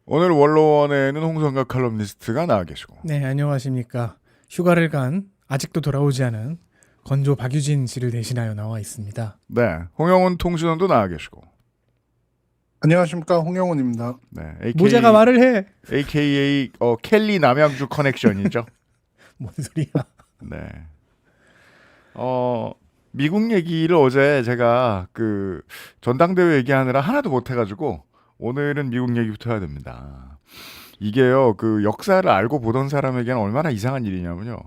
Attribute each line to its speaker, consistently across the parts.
Speaker 1: 오늘 원로원에는 홍성갑 칼럼니스트가 나와 계시고.
Speaker 2: 네, 안녕하십니까. 휴가를 간 아직도 돌아오지 않은 건조 박유진 씨를 대신하여 나와 있습니다.
Speaker 1: 네, 홍영훈 통신원도 나와 계시고.
Speaker 3: 안녕하십니까, 홍영훈입니다.
Speaker 1: 네,
Speaker 2: 모자가 말을 해.
Speaker 1: AKA 켈리 남양주 커넥션이죠.
Speaker 2: 뭔 소리야?
Speaker 1: 네. 미국 얘기를 어제 제가 그 전당대회 얘기하느라 하나도 못 해가지고 오늘은 미국 얘기부터 해야 됩니다. 이게요, 그 역사를 알고 보던 사람에게는 얼마나 이상한 일이냐면요.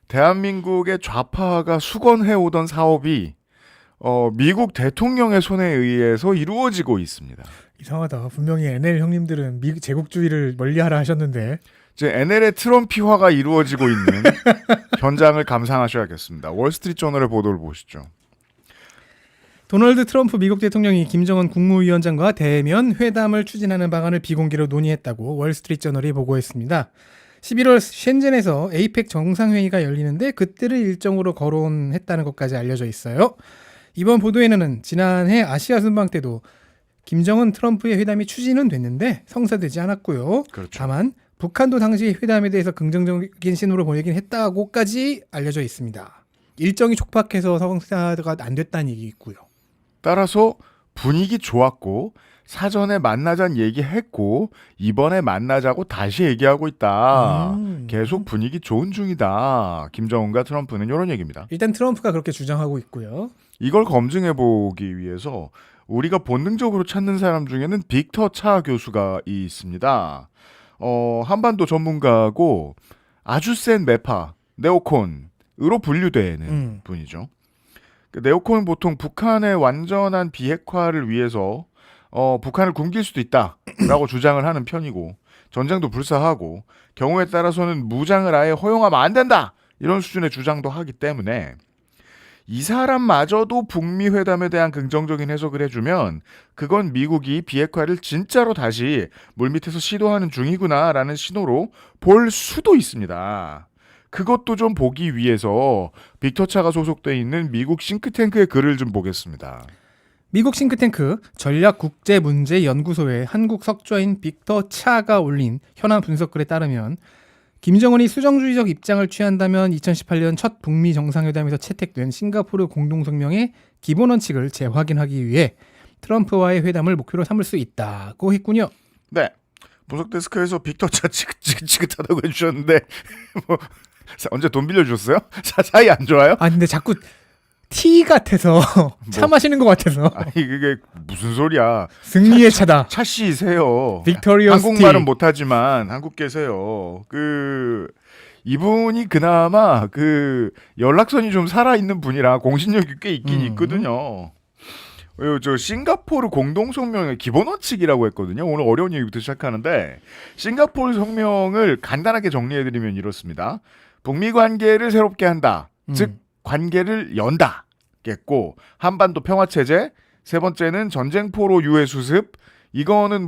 Speaker 1: 대한민국의 좌파가 수건해 오던 사업이 미국 대통령의 손에 의해서 이루어지고 있습니다.
Speaker 2: 이상하다. 분명히 NL 형님들은 미국 제국주의를 멀리하라 하셨는데.
Speaker 1: 이제 NL의 트럼피화가 이루어지고 있는 현장을 감상하셔야겠습니다. 월스트리트저널의 보도를 보시죠.
Speaker 2: 도널드 트럼프 미국 대통령이 김정은 국무위원장과 대면 회담을 추진하는 방안을 비공개로 논의했다고 월스트리트저널이 보고했습니다. 11월 셴젠에서 에이펙 정상회의가 열리는데 그때를 일정으로 거론했다는 것까지 알려져 있어요. 이번 보도에는 지난해 아시아 순방 때도 김정은 트럼프의 회담이 추진은 됐는데 성사되지 않았고요.
Speaker 1: 그렇죠.
Speaker 2: 다만 북한도 당시 회담에 대해서 긍정적인 신호를 보내긴 했다고까지 알려져 있습니다. 일정이 촉박해서 성사가 안 됐다는 얘기 있고요.
Speaker 1: 따라서 분위기 좋았고 사전에 만나자는 얘기했고 이번에 만나자고 다시 얘기하고 있다. 계속 분위기 좋은 중이다. 김정은과 트럼프는 이런 얘기입니다.
Speaker 2: 일단 트럼프가 그렇게 주장하고 있고요.
Speaker 1: 이걸 검증해보기 위해서 우리가 본능적으로 찾는 사람 중에는 빅터 차 교수가 있습니다. 한반도 전문가고 아주 센 매파, 네오콘으로 분류되는 분이죠. 그 네오콘은 보통 북한의 완전한 비핵화를 위해서 북한을 굶길 수도 있다라고 주장을 하는 편이고 전쟁도 불사하고 경우에 따라서는 무장을 아예 허용하면 안 된다 이런 수준의 주장도 하기 때문에 이 사람마저도 북미 회담에 대한 긍정적인 해석을 해주면 그건 미국이 비핵화를 진짜로 다시 물밑에서 시도하는 중이구나라는 신호로 볼 수도 있습니다. 그것도 좀 보기 위해서 빅터차가 소속돼 있는 미국 싱크탱크의 글을 좀 보겠습니다.
Speaker 2: 미국 싱크탱크 전략국제문제연구소의 한국 석좌인 빅터 차가 올린 현안 분석글에 따르면 김정은이 수정주의적 입장을 취한다면 2018년 첫 북미 정상회담에서 채택된 싱가포르 공동성명의 기본 원칙을 재확인하기 위해 트럼프와의 회담을 목표로 삼을 수 있다고 했군요.
Speaker 1: 네. 분석 데스크에서 빅터차 지긋지긋하다고 해주셨는데 뭐 언제 돈 빌려줬어요? 사이 안 좋아요?
Speaker 2: 아 근데 자꾸 티 같아서 차 마시는 것 같아서
Speaker 1: 아니 그게 무슨 소리야?
Speaker 2: 승리의 차다.
Speaker 1: 차씨세요.
Speaker 2: 빅토리어스
Speaker 1: 한국말은
Speaker 2: 티.
Speaker 1: 못하지만 한국계세요. 이분이 그나마 그 연락선이 좀 살아있는 분이라 공신력이 꽤 있긴 있거든요. 저 싱가포르 공동성명의 기본 원칙이라고 했거든요. 오늘 어려운 얘기부터 시작하는데 싱가포르 성명을 간단하게 정리해드리면 이렇습니다. 북미 관계를 새롭게 한다. 즉 관계를 연다겠고 한반도 평화체제, 세 번째는 전쟁포로 유해 수습, 이거는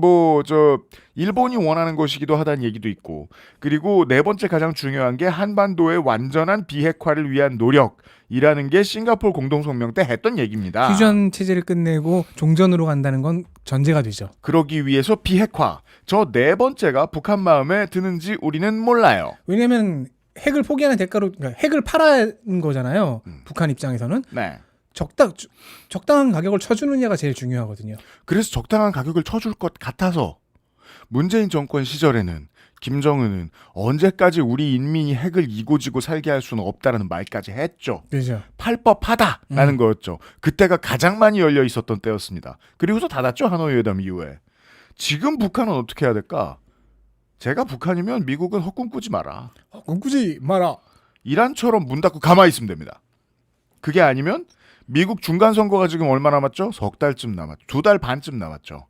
Speaker 1: 일본이 원하는 것이기도 하다는 얘기도 있고 그리고 네 번째 가장 중요한 게 한반도의 완전한 비핵화를 위한 노력이라는 게 싱가포르 공동성명 때 했던 얘기입니다.
Speaker 2: 휴전 체제를 끝내고 종전으로 간다는 건 전제가 되죠.
Speaker 1: 그러기 위해서 비핵화, 저 네 번째가 북한 마음에 드는지 우리는 몰라요.
Speaker 2: 왜냐하면 핵을 포기하는 대가로 그러니까 핵을 팔아는 거잖아요. 북한 입장에서는
Speaker 1: 네.
Speaker 2: 적당한 가격을 쳐주느냐가 제일 중요하거든요.
Speaker 1: 그래서 적당한 가격을 쳐줄 것 같아서 문재인 정권 시절에는 김정은은 언제까지 우리 인민이 핵을 이고지고 살게 할 수는 없다라는 말까지 했죠.
Speaker 2: 그렇죠.
Speaker 1: 팔 법하다라는 거였죠. 그때가 가장 많이 열려 있었던 때였습니다. 그리고서 닫았죠. 하노이 회담 이후에. 지금 북한은 어떻게 해야 될까? 제가 북한이면 미국은 헛꿈 꾸지 마라.
Speaker 2: 꿈꾸지 마라.
Speaker 1: 이란처럼 문 닫고 가만히 있으면 됩니다. 그게 아니면 미국 중간선거가 지금 얼마 남았죠? 석 달쯤 남았죠. 2달 반쯤 남았죠.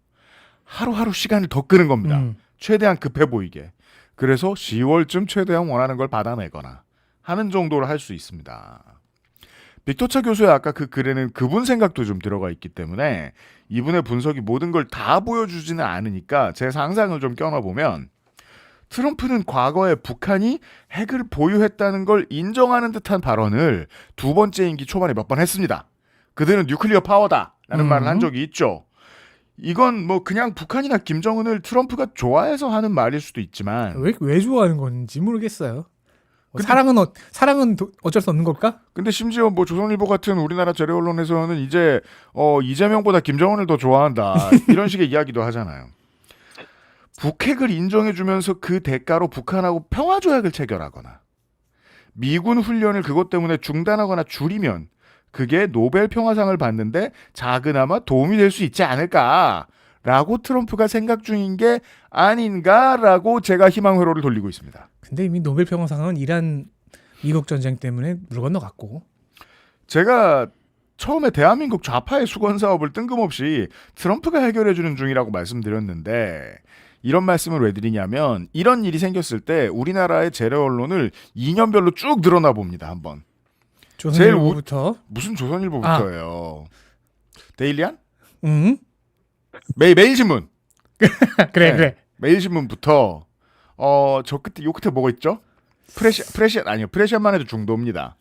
Speaker 1: 하루하루 시간을 더 끄는 겁니다. 최대한 급해 보이게. 그래서 10월쯤 최대한 원하는 걸 받아내거나 하는 정도로 할 수 있습니다. 빅터차 교수의 아까 그 글에는 그분 생각도 좀 들어가 있기 때문에 이분의 분석이 모든 걸 다 보여주지는 않으니까 제 상상을 좀 껴넣어보면 트럼프는 과거에 북한이 핵을 보유했다는 걸 인정하는 듯한 발언을 두 번째 임기 초반에 몇 번 했습니다. 그들은 뉴클리어 파워다라는 말을 한 적이 있죠. 이건 뭐 그냥 북한이나 김정은을 트럼프가 좋아해서 하는 말일 수도 있지만
Speaker 2: 왜 좋아하는 건지 모르겠어요.
Speaker 1: 근데-
Speaker 2: 사랑은 어쩔 수 없는 걸까?
Speaker 1: 근데 심지어 뭐 조선일보 같은 우리나라 재래 언론에서는 이제 이재명보다 김정은을 더 좋아한다 이런 식의 이야기도 하잖아요. 북핵을 인정해주면서 그 대가로 북한하고 평화조약을 체결하거나 미군 훈련을 그것 때문에 중단하거나 줄이면 그게 노벨 평화상을 받는데 작은아마 도움이 될 수 있지 않을까라고 트럼프가 생각 중인 게 아닌가라고 제가 희망 회로를 돌리고 있습니다.
Speaker 2: 근데 이미 노벨 평화상은 이란 미국 전쟁 때문에 물 건너갔고.
Speaker 1: 제가 처음에 대한민국 좌파의 수건 사업을 뜬금없이 트럼프가 해결해주는 중이라고 말씀드렸는데 이런 말씀을 왜 드리냐면 이런 일이 생겼을 때 우리나라의 재래 언론을 이념별로 쭉 늘어나 봅니다. 한번.
Speaker 2: 조선일보부터.
Speaker 1: 무슨 조선일보부터예요. 데일리안?
Speaker 2: 응?
Speaker 1: 매일신문.
Speaker 2: 그래
Speaker 1: 네.
Speaker 2: 그래.
Speaker 1: 매일신문부터 저 끝에 요 끝에 뭐가 있죠? 프레시안 아니요. 프레시안만 해도 중도입니다.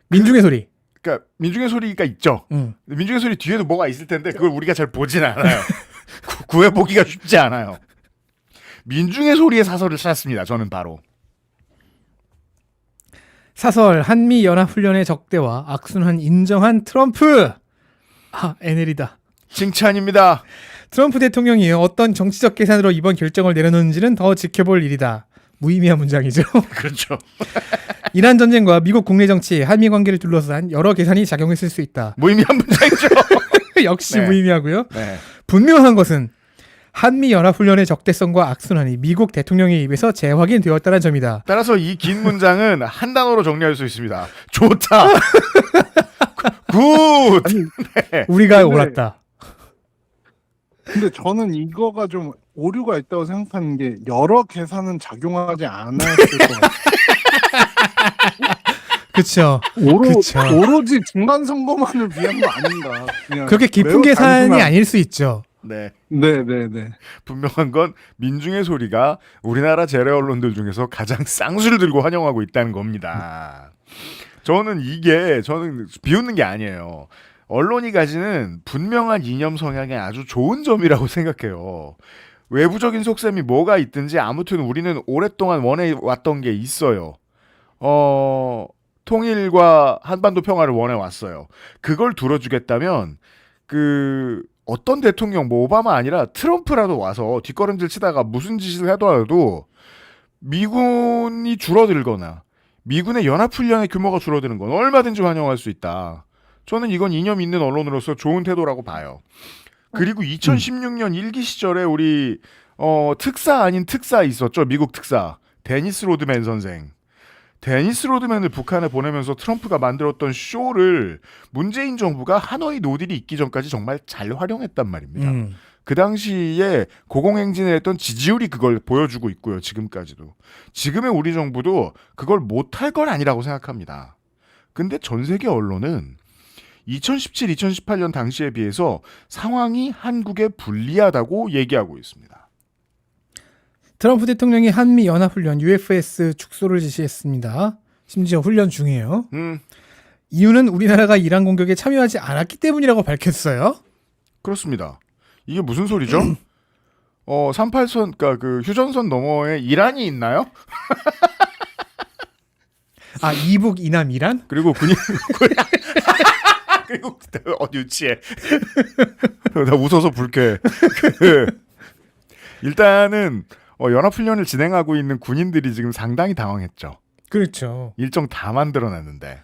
Speaker 2: 민중의 소리.
Speaker 1: 그러니까 민중의 소리가 있죠.
Speaker 2: 응.
Speaker 1: 민중의 소리 뒤에도 뭐가 있을 텐데 그걸 우리가 잘 보진 않아요. 구해보기가 쉽지 않아요. 민중의 소리의 사설을 찾았습니다. 저는 바로.
Speaker 2: 사설 한미 연합 훈련의 적대와 악순환 인정한 트럼프. NL이다.
Speaker 1: 칭찬입니다.
Speaker 2: 트럼프 대통령이 어떤 정치적 계산으로 이번 결정을 내려놓는지는 더 지켜볼 일이다. 무의미한 문장이죠.
Speaker 1: 그렇죠.
Speaker 2: 이란 전쟁과 미국 국내 정치, 한미 관계를 둘러싼 여러 계산이 작용했을 수 있다.
Speaker 1: 무의미한 문장이죠.
Speaker 2: 역시
Speaker 1: 네.
Speaker 2: 무의미하고요.
Speaker 1: 네.
Speaker 2: 분명한 것은 한미 연합 훈련의 적대성과 악순환이 미국 대통령의 입에서 재확인되었다는 점이다.
Speaker 1: 따라서 이 긴 문장은 한 단어로 정리할 수 있습니다. 좋다. 굿. 네.
Speaker 2: 우리가
Speaker 3: 근데-
Speaker 2: 옳았다.
Speaker 3: 근데 저는 이거가 좀 오류가 있다고 생각하는 게 여러 계산은 작용하지 않았을 것 같아요.
Speaker 2: 그렇죠. 그쵸.
Speaker 3: 오로지 중간 선거만을 위한 거 아닌가. 그냥
Speaker 2: 그렇게 깊은
Speaker 3: 매우
Speaker 2: 계산이
Speaker 3: 단순한-
Speaker 2: 아닐 수 있죠.
Speaker 1: 네.
Speaker 3: 네네네.
Speaker 1: 분명한 건 민중의 소리가 우리나라 재래 언론들 중에서 가장 쌍수를 들고 환영하고 있다는 겁니다. 저는 비웃는 게 아니에요. 언론이 가지는 분명한 이념 성향의 아주 좋은 점이라고 생각해요. 외부적인 속셈이 뭐가 있든지 아무튼 우리는 오랫동안 원해왔던 게 있어요. 통일과 한반도 평화를 원해왔어요. 그걸 들어주겠다면 어떤 대통령 뭐 오바마 아니라 트럼프라도 와서 뒷걸음질 치다가 무슨 짓을 하더라도 미군이 줄어들거나 미군의 연합훈련의 규모가 줄어드는 건 얼마든지 환영할 수 있다. 저는 이건 이념 있는 언론으로서 좋은 태도라고 봐요. 그리고 2016년 일기 시절에 우리 특사 아닌 특사 있었죠. 미국 특사. 데니스 로드맨 선생. 데니스 로드맨을 북한에 보내면서 트럼프가 만들었던 쇼를 문재인 정부가 하노이 노딜이 있기 전까지 정말 잘 활용했단 말입니다. 그 당시에 고공행진을 했던 지지율이 그걸 보여주고 있고요. 지금까지도. 지금의 우리 정부도 그걸 못할 건 아니라고 생각합니다. 근데 전 세계 언론은 2017, 2018년 당시에 비해서 상황이 한국에 불리하다고 얘기하고 있습니다.
Speaker 2: 트럼프 대통령이 한미 연합 훈련 UFS 축소를 지시했습니다. 심지어 훈련 중이에요. 이유는 우리나라가 이란 공격에 참여하지 않았기 때문이라고 밝혔어요.
Speaker 1: 그렇습니다. 이게 무슨 소리죠? 38선, 그러니까 그 휴전선 너머에 이란이 있나요?
Speaker 2: 이북, 이남, 이란?
Speaker 1: 그리고 그리고 어디 유치해. 나 웃어서 불쾌해. 일단은 연합훈련을 진행하고 있는 군인들이 지금 상당히 당황했죠.
Speaker 2: 그렇죠.
Speaker 1: 일정 다 만들어놨는데.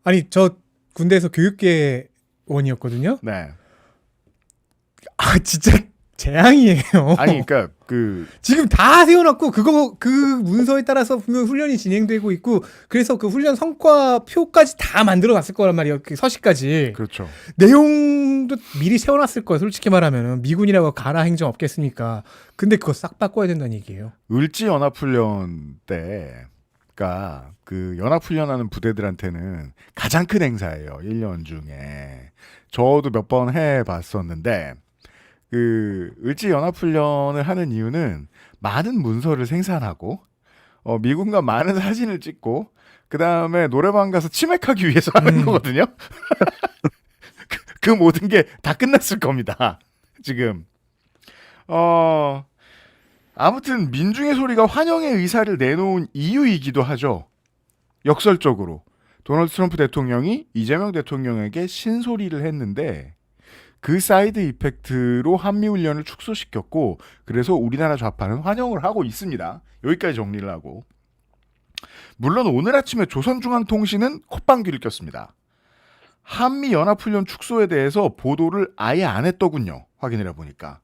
Speaker 2: 아니 저 군대에서 교육계원이었거든요.
Speaker 1: 네.
Speaker 2: 진짜 재앙이에요.
Speaker 1: 아니 그러니까
Speaker 2: 지금 다 세워놨고 그 문서에 따라서 분명 훈련이 진행되고 있고 그래서 그 훈련 성과표까지 다 만들어놨을 거란 말이에요. 그 서식까지.
Speaker 1: 그렇죠.
Speaker 2: 내용도 미리 세워놨을 거예요. 솔직히 말하면 미군이라고 가라 행정 없겠습니까? 근데 그거 싹 바꿔야 된다는 얘기예요.
Speaker 1: 을지 연합훈련 때가 그 연합훈련하는 부대들한테는 가장 큰 행사예요. 1년 중에. 저도 몇 번 해봤었는데 을지 연합훈련을 하는 이유는 많은 문서를 생산하고 미군과 많은 사진을 찍고 그 다음에 노래방 가서 치맥하기 위해서 하는 거거든요. 그 모든 게 다 끝났을 겁니다. 지금. 아무튼 민중의 소리가 환영의 의사를 내놓은 이유이기도 하죠. 역설적으로 도널드 트럼프 대통령이 이재명 대통령에게 신소리를 했는데 그 사이드 이펙트로 한미훈련을 축소시켰고 그래서 우리나라 좌파는 환영을 하고 있습니다. 여기까지 정리를 하고 물론 오늘 아침에 조선중앙통신은 콧방귀를 꼈습니다. 한미연합훈련 축소에 대해서 보도를 아예 안 했더군요. 확인을 해보니까.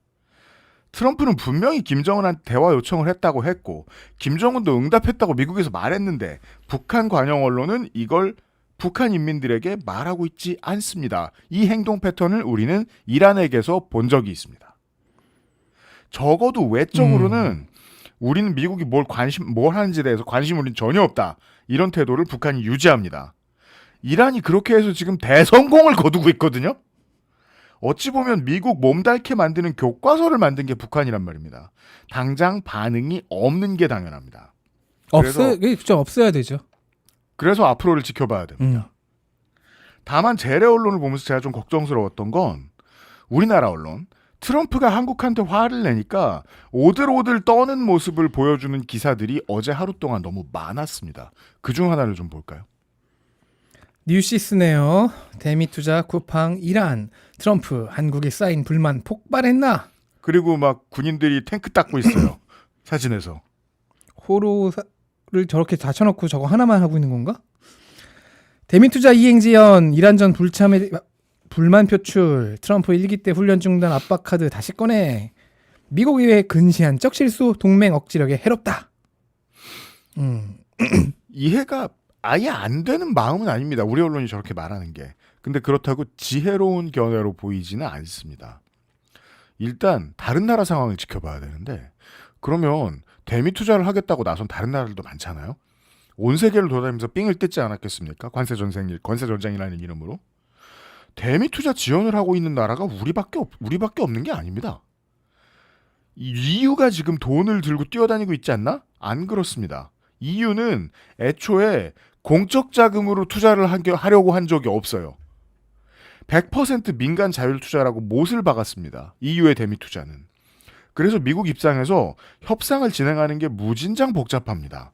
Speaker 1: 트럼프는 분명히 김정은한테 대화 요청을 했다고 했고 김정은도 응답했다고 미국에서 말했는데 북한 관영 언론은 이걸 북한 인민들에게 말하고 있지 않습니다. 이 행동 패턴을 우리는 이란에게서 본 적이 있습니다. 적어도 외적으로는 우리는 미국이 뭘 하는지에 대해서 관심이 우린 전혀 없다. 이런 태도를 북한이 유지합니다. 이란이 그렇게 해서 지금 대성공을 거두고 있거든요. 어찌 보면 미국 몸달게 만드는 교과서를 만든 게 북한이란 말입니다. 당장 반응이 없는 게 당연합니다.
Speaker 2: 없어야 되죠.
Speaker 1: 그래서 앞으로를 지켜봐야 됩니다. 다만 재래 언론을 보면서 제가 좀 걱정스러웠던 건 우리나라 언론 트럼프가 한국한테 화를 내니까 오들오들 떠는 모습을 보여주는 기사들이 어제 하루 동안 너무 많았습니다. 그중 하나를 좀 볼까요?
Speaker 2: 뉴시스네요. 대미 투자 쿠팡 이란 트럼프 한국에 쌓인 불만 폭발했나?
Speaker 1: 그리고 막 군인들이 탱크 닦고 있어요. 사진에서.
Speaker 2: 호로를 저렇게 닫혀놓고 저거 하나만 하고 있는 건가? 대미 투자 이행지연 이란전 불참에 불만 표출 트럼프 1기 때 훈련 중단 압박 카드 다시 꺼내 미국 의회 근시한 쩍실수 동맹 억지력에 해롭다.
Speaker 1: 이해가 아예 안 되는 마음은 아닙니다. 우리 언론이 저렇게 말하는 게. 근데 그렇다고 지혜로운 견해로 보이지는 않습니다. 일단 다른 나라 상황을 지켜봐야 되는데 그러면 대미 투자를 하겠다고 나선 다른 나라들도 많잖아요. 온 세계를 돌아다니면서 삥을 뜯지 않았겠습니까? 관세 전쟁이라는 이름으로. 대미 투자 지원을 하고 있는 나라가 우리밖에 없는 게 아닙니다. EU가 지금 돈을 들고 뛰어다니고 있지 않나? 안 그렇습니다. EU는 애초에 공적 자금으로 투자를 하려고 한 적이 없어요. 100% 민간 자율 투자라고 못을 박았습니다. EU의 대미 투자는. 그래서 미국 입장에서 협상을 진행하는 게 무진장 복잡합니다.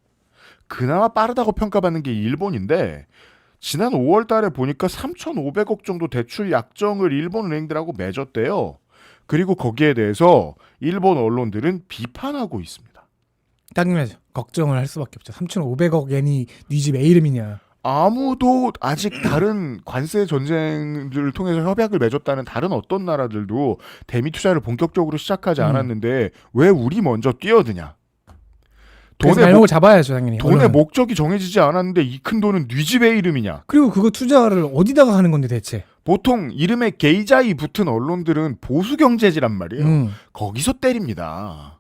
Speaker 1: 그나마 빠르다고 평가받는 게 일본인데 지난 5월 달에 보니까 3,500억 정도 대출 약정을 일본 은행들하고 맺었대요. 그리고 거기에 대해서 일본 언론들은 비판하고 있습니다.
Speaker 2: 당연하죠. 걱정을 할 수밖에 없죠. 3,500억 엔이 네 집 애 이름이냐.
Speaker 1: 아무도 아직 다른 관세 전쟁들을 통해서 협약을 맺었다는 다른 어떤 나라들도 대미 투자를 본격적으로 시작하지 않았는데 왜 우리 먼저 뛰어드냐.
Speaker 2: 돈의 잡아야죠, 당연히.
Speaker 1: 돈의
Speaker 2: 언론은.
Speaker 1: 목적이 정해지지 않았는데 이 큰 돈은 네 집의 이름이냐.
Speaker 2: 그리고 그거 투자를 어디다가 하는 건데 대체.
Speaker 1: 보통 이름에 게이자이 붙은 언론들은 보수 경제지란 말이에요. 거기서 때립니다.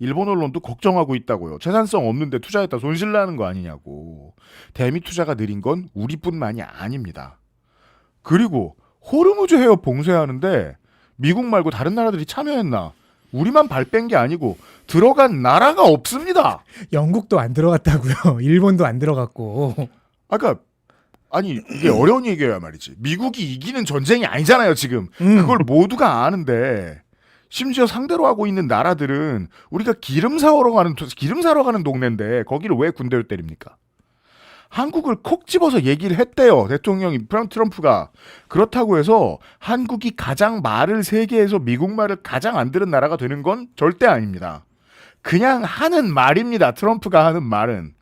Speaker 1: 일본 언론도 걱정하고 있다고요. 재산성 없는데 투자했다 손실 나는 거 아니냐고. 대미 투자가 느린 건 우리뿐만이 아닙니다. 그리고 호르무즈 해협 봉쇄하는데 미국 말고 다른 나라들이 참여했나? 우리만 발 뺀 게 아니고 들어간 나라가 없습니다.
Speaker 2: 영국도 안 들어갔다고요. 일본도 안 들어갔고.
Speaker 1: 아니 이게 어려운 얘기야 말이지. 미국이 이기는 전쟁이 아니잖아요 지금. 그걸 모두가 아는데 심지어 상대로 하고 있는 나라들은 우리가 기름 사러 가는 동네인데 거기를 왜 군대를 때립니까? 한국을 콕 집어서 얘기를 했대요. 대통령이 트럼프가. 그렇다고 해서 한국이 가장 말을 세계에서 미국 말을 가장 안 들은 나라가 되는 건 절대 아닙니다. 그냥 하는 말입니다. 트럼프가 하는 말은.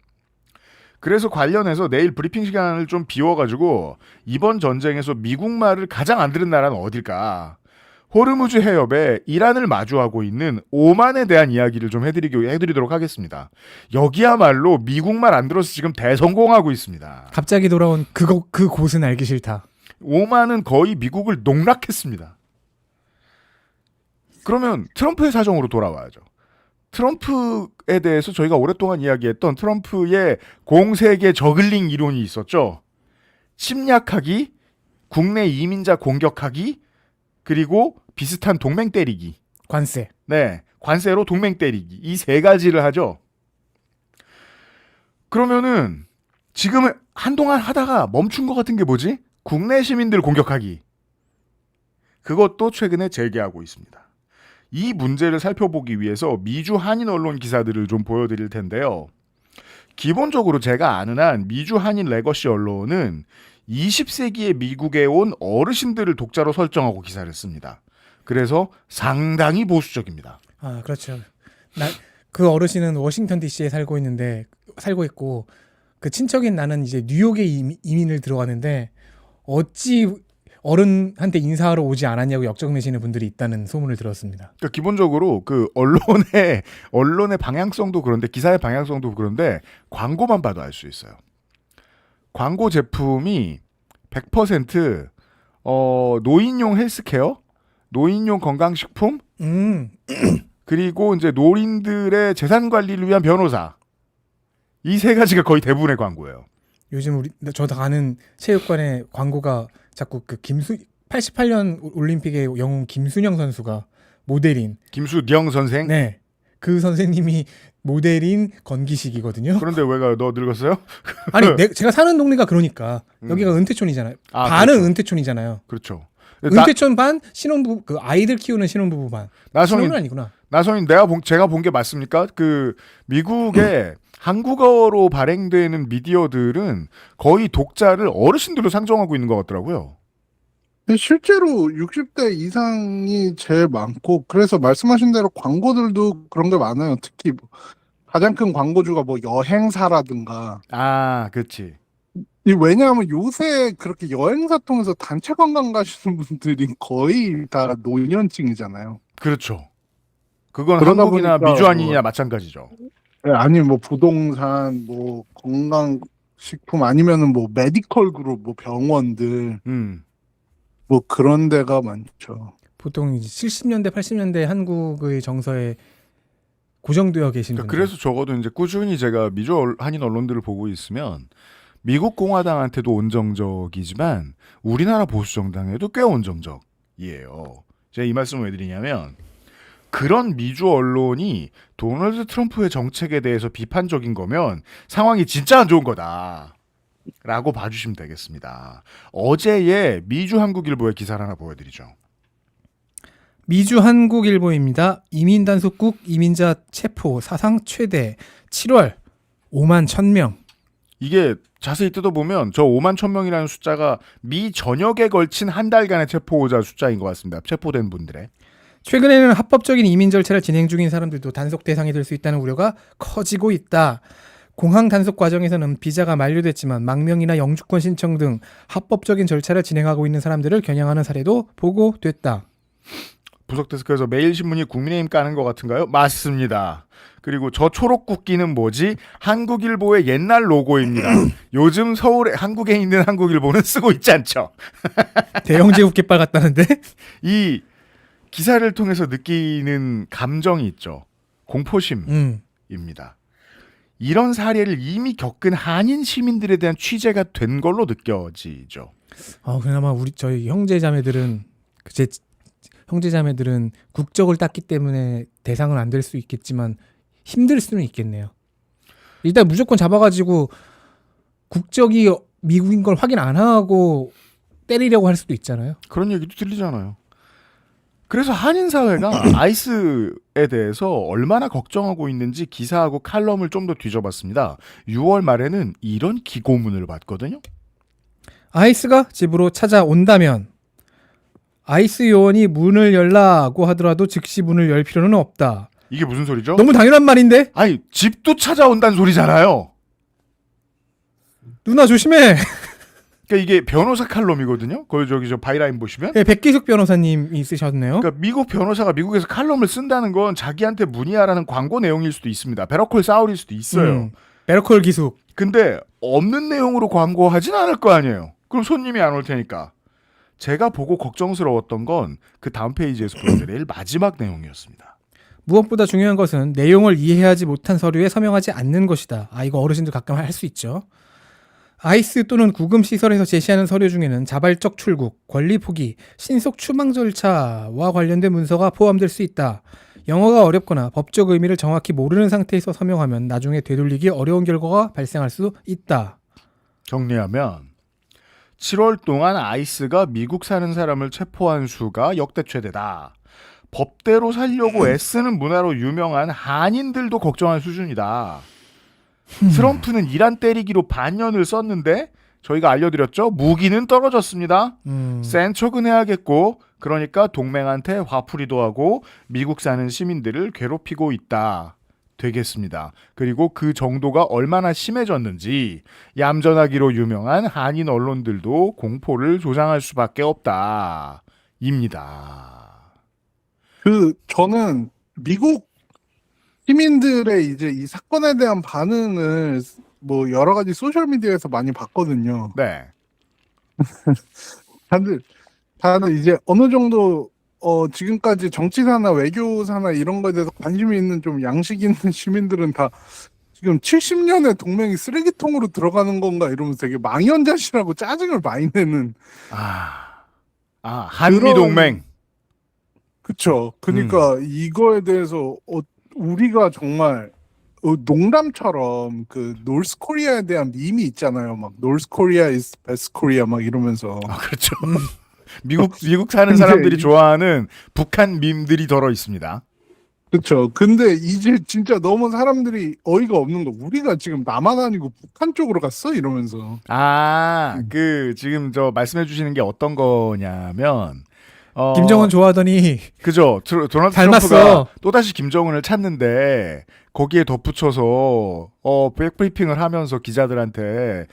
Speaker 1: 그래서 관련해서 내일 브리핑 시간을 좀 비워가지고 이번 전쟁에서 미국 말을 가장 안 들은 나라는 어딜까? 호르무즈 해협에 이란을 마주하고 있는 오만에 대한 이야기를 좀 해드리도록 하겠습니다. 여기야말로 미국말 안 들어서 지금 대성공하고 있습니다.
Speaker 2: 갑자기 돌아온 그 곳은 알기 싫다.
Speaker 1: 오만은 거의 미국을 농락했습니다. 그러면 트럼프의 사정으로 돌아와야죠. 트럼프에 대해서 저희가 오랫동안 이야기했던 트럼프의 공세계 저글링 이론이 있었죠. 침략하기, 국내 이민자 공격하기, 그리고 비슷한 동맹 때리기.
Speaker 2: 관세.
Speaker 1: 네. 관세로 동맹 때리기. 이 세 가지를 하죠. 그러면은 지금 한동안 하다가 멈춘 것 같은 게 뭐지? 국내 시민들 공격하기. 그것도 최근에 재개하고 있습니다. 이 문제를 살펴보기 위해서 미주 한인 언론 기사들을 좀 보여드릴 텐데요. 기본적으로 제가 아는 한 미주 한인 레거시 언론은 20세기에 미국에 온 어르신들을 독자로 설정하고 기사를 씁니다. 그래서 상당히 보수적입니다.
Speaker 2: 아, 그렇죠. 그 어르신은 워싱턴 DC에 살고 있고 그 친척인 나는 이제 뉴욕에 이민을 들어갔는데 어찌 어른한테 인사하러 오지 않았냐고 역적내시는 분들이 있다는 소문을 들었습니다.
Speaker 1: 그러니까 기본적으로 그 언론의 방향성도 그런데 기사의 방향성도 그런데 광고만 봐도 알 수 있어요. 광고 제품이 100% 노인용 헬스케어, 노인용 건강식품, 그리고 이제 노인들의 재산 관리를 위한 변호사. 이 세 가지가 거의 대부분의 광고예요.
Speaker 2: 요즘 저도 가는 체육관에 광고가 자꾸 88년 올림픽의 영웅 김순영 선수가 모델인
Speaker 1: 김수령 선생.
Speaker 2: 네. 그 선생님이 모델인 건기식이거든요.
Speaker 1: 그런데 왜가 너 늙었어요?
Speaker 2: 아니, 제가 사는 동네가 그러니까 여기가 은퇴촌이잖아요. 반은
Speaker 1: 그렇죠.
Speaker 2: 은퇴촌이잖아요.
Speaker 1: 그렇죠.
Speaker 2: 은퇴촌 반 신혼부부 그 아이들 키우는 신혼부부 반. 신혼은 아니구나.
Speaker 1: 나선인 제가 본 게 맞습니까? 그 미국의 한국어로 발행되는 미디어들은 거의 독자를 어르신들로 상정하고 있는 것 같더라고요.
Speaker 3: 실제로 60대 이상이 제일 많고 그래서 말씀하신 대로 광고들도 그런 게 많아요. 특히 가장 큰 광고주가 뭐 여행사라든가.
Speaker 1: 아, 그렇지.
Speaker 3: 왜냐하면 요새 그렇게 여행사 통해서 단체 관광 가시는 분들이 거의 다 노년층이잖아요.
Speaker 1: 그렇죠. 그건
Speaker 3: 그러다
Speaker 1: 한국이나
Speaker 3: 보니까
Speaker 1: 미주한이나 마찬가지죠.
Speaker 3: 아니면 뭐 부동산, 뭐 건강식품 아니면은 뭐 메디컬 그룹, 뭐 병원들 뭐 그런 데가 많죠.
Speaker 2: 보통 이제 70년대, 80년대 한국의 정서에 고정되어 계신 분들.
Speaker 1: 그래서 적어도 이제 꾸준히 제가 미주 한인 언론들을 보고 있으면 미국 공화당한테도 온정적이지만 우리나라 보수 정당에도 꽤 온정적이에요. 제가 이 말씀을 왜 드리냐면 그런 미주 언론이 도널드 트럼프의 정책에 대해서 비판적인 거면 상황이 진짜 안 좋은 거다. 라고 봐주시면 되겠습니다. 어제의 미주 한국일보의 기사를 하나 보여드리죠.
Speaker 2: 미주 한국일보입니다. 이민단속국 이민자 체포 사상 최대 7월 5만 1,000명.
Speaker 1: 이게 자세히 뜯어보면 저 5만 1,000명이라는 숫자가 미 전역에 걸친 한 달간의 체포자 숫자인 것 같습니다. 체포된 분들의.
Speaker 2: 최근에는 합법적인 이민 절차를 진행 중인 사람들도 단속 대상이 될 수 있다는 우려가 커지고 있다. 공항 단속 과정에서는 비자가 만료됐지만 망명이나 영주권 신청 등 합법적인 절차를 진행하고 있는 사람들을 겨냥하는 사례도 보고됐다.
Speaker 1: 부석데스크에서 매일신문이 국민의힘 까는 것 같은가요? 맞습니다. 그리고 저 초록국기는 뭐지? 한국일보의 옛날 로고입니다. 요즘 서울에 한국에 있는 한국일보는 쓰고 있지 않죠.
Speaker 2: 대형제국 깃발 같다는데?
Speaker 1: 이 기사를 통해서 느끼는 감정이 있죠. 공포심입니다. 이런 사례를 이미 겪은 한인 시민들에 대한 취재가 된 걸로 느껴지죠.
Speaker 2: 그나마 저희 형제자매들은 제 형제자매들은 국적을 땄기 때문에 대상은 안 될 수 있겠지만 힘들 수는 있겠네요. 일단 무조건 잡아가지고 국적이 미국인 걸 확인 안 하고 때리려고 할 수도 있잖아요.
Speaker 1: 그런 얘기도 들리잖아요. 그래서 한인 사회가 아이스에 대해서 얼마나 걱정하고 있는지 기사하고 칼럼을 좀 더 뒤져봤습니다. 6월 말에는 이런 기고문을 봤거든요.
Speaker 2: 아이스가 집으로 찾아온다면 아이스 요원이 문을 열라고 하더라도 즉시 문을 열 필요는 없다.
Speaker 1: 이게 무슨 소리죠?
Speaker 2: 너무 당연한 말인데?
Speaker 1: 아니 집도 찾아온다는 소리잖아요.
Speaker 2: 누나 조심해.
Speaker 1: 그러니까 이게 변호사 칼럼이거든요. 거기 저 바이라인 보시면.
Speaker 2: 네, 백기숙 변호사님이 쓰셨네요.
Speaker 1: 그러니까 미국 변호사가 미국에서 칼럼을 쓴다는 건 자기한테 문의하라는 광고 내용일 수도 있습니다. 베러콜 사울일 수도 있어요.
Speaker 2: 베러콜 기숙.
Speaker 1: 근데 없는 내용으로 광고하진 않을 거 아니에요. 그럼 손님이 안 올 테니까. 제가 보고 걱정스러웠던 건 그 다음 페이지에서 보여드릴 마지막 내용이었습니다.
Speaker 2: 무엇보다 중요한 것은 내용을 이해하지 못한 서류에 서명하지 않는 것이다. 이거 어르신들 가끔 할 수 있죠. 아이스 또는 구금시설에서 제시하는 서류 중에는 자발적 출국, 권리 포기, 신속 추방 절차와 관련된 문서가 포함될 수 있다. 영어가 어렵거나 법적 의미를 정확히 모르는 상태에서 서명하면 나중에 되돌리기 어려운 결과가 발생할 수 있다.
Speaker 1: 정리하면 7월 동안 ICE가 미국 사는 사람을 체포한 수가 역대 최대다. 법대로 살려고 애쓰는 문화로 유명한 한인들도 걱정할 수준이다. 트럼프는 이란 때리기로 반년을 썼는데 저희가 알려드렸죠. 무기는 떨어졌습니다. 센 척은 해야겠고 그러니까 동맹한테 화풀이도 하고 미국 사는 시민들을 괴롭히고 있다. 되겠습니다. 그리고 그 정도가 얼마나 심해졌는지 얌전하기로 유명한 한인 언론들도 공포를 조장할 수밖에 없다. 입니다.
Speaker 3: 저는 미국 시민들의 이제 이 사건에 대한 반응을 뭐 여러 가지 소셜 미디어에서 많이 봤거든요.
Speaker 1: 네.
Speaker 3: 다들 이제 어느 정도 지금까지 정치사나 외교사나 이런 거에 대해서 관심이 있는 좀 양식 있는 시민들은 다 지금 70년의 동맹이 쓰레기통으로 들어가는 건가 이러면서 되게 망연자실하고 짜증을 많이 내는.
Speaker 1: 한미 동맹.
Speaker 3: 그쵸. 그러니까 이거에 대해서 우리가 정말 농담처럼 그 노스 코리아에 대한 밈이 있잖아요. 막 노스 코리아 is best Korea 막 이러면서.
Speaker 1: 그렇죠. 미국 사는 사람들이 좋아하는 북한 밈들이 덜어 있습니다.
Speaker 3: 그렇죠. 근데 이제 진짜 너무 사람들이 어이가 없는 거. 우리가 지금 남한 아니고 북한 쪽으로 갔어 이러면서.
Speaker 1: 지금 저 말씀해 주시는 게 어떤 거냐면
Speaker 2: 김정은 좋아하더니
Speaker 1: 그죠. 도널드
Speaker 2: 닮았어.
Speaker 1: 트럼프가 또다시 김정은을 찾는데 거기에 덧붙여서 백브리핑을 하면서 기자들한테